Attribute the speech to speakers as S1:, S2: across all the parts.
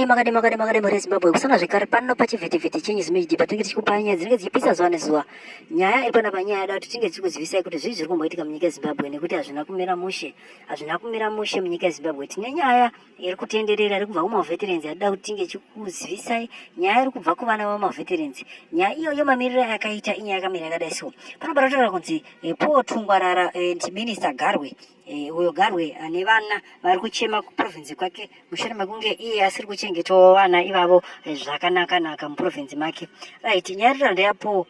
S1: makadima reZimbabwe kusana zvekare pano pachivhitivhiti chenyu zimejidhiba tinenge tichikupa nyaya dzinenge dzichipisa zuva nezuva. Nyaya iri pana panyaya yada kuti tinge tichikuzivisai kuti zvii zviri kumboitika munyika yeZimbabwe nekuti hazvina kumira mushe munyika yeZimbabwe. Tine nyaya iri kutenderera iri kubva kumavheterenzi yada kuti tinge tichikuzivisai. Nyaya iri kubva kuvana vamavheterenzi. Nyaya iyoyo mamiriro ayakaita inyaya yakamira yakadai so. Pano parotaura kunzi Paul Tungwarara Minister Garwe uyo Garwe ane vana vari kuchema kuprovinsi kwake mushure mekunge iye asiri kuchengetawo vana ivavo zvakanaka muprovinsi make. Right, nyaya iri ndeyapo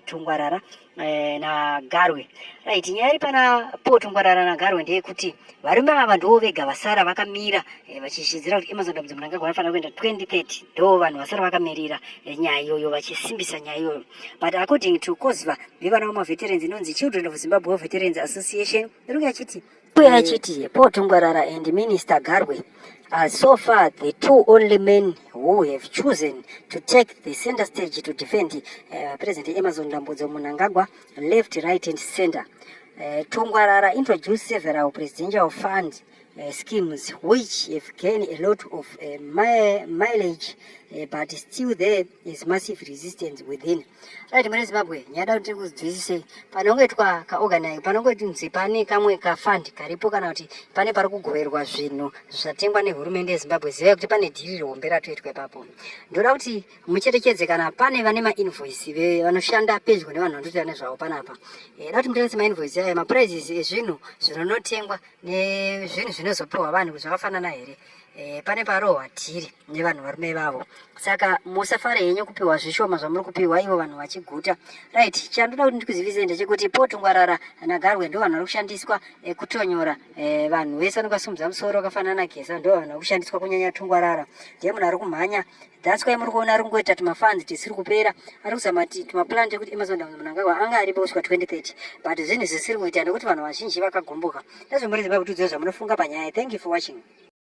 S1: Tungwarara naGarwe. Right, nyaya iri pana Paul Tungwarara naGarwe ndeyekuti varume ava ndivo vega vasara vakamira vachizvidzira kuti Emazon Dambudzo Mnangagwa vanofanira kuenda 2030. Ndo vanhu vasara vakamirira nyaya iyoyo vachisimbisa nyaya iyoyo. But according to Kozva vevana vamavheterenzi inonzi Children of Zimbabwe Veterans Association ringe achiti Paul Tungwarara and Minister Garwe are so far the two only men who have chosen to take the center stage to defend President Emazon Dambudzo Mnangagwa left, right and center. Tungwarara introduced several presidential fund schemes which have gained a lot of mileage, but still there is massive resistance within. Right, mune Zimbabwe nyada kuti kuzwisise panongoitwa kaorganize panongoitunzi pane kamwe kafund karipo kana kuti pane pari kugoverwa zvinhu zvatengwa nehurumende yeZimbabwe. Ziva kuti pane dhiri hombe ratoitwa ipapo. Ndoda kuti mucherechedze kana pane vane mainvoice vanoshanda pedyo nevanhu vanotoita nezvavo panapa. Da kuti muteretse mainvoice aya maprizes ezvinhu zvinotengwa nezvinhu zvinozopiwa vanhu zvakafanana here. Pane parohwa dhiri nevanhu varume vavo. Saka musafare henyu kupiwa zvishoma zvamuri kupiwa ivo vanhu vachiguta. Right, chandoda kuti ndikuzivisei ndechekuti Paul Tungwarara naGarwe ndo vanhu vari kushandiswa kutonyora vanhu vese vanokasumudza musoro vakafanana naGeza ndo vanhu vari kushandiswa kunyanya Tungwarara. Ndiye munhu ari kumhanya. That's why muri kuona ari kungoita tumafunds tisiri kupera. Ari kuzama tumaplan tekuti Emazon Dambudzo Mnangagwa anga aripo kusvika 2030. But zvinhu zvisiri kuita nekuti vanhu vazhinji vakagomboka. Ndazvo muri Zimbabwe kuti zvamunofunga panyaya. Thank you for watching.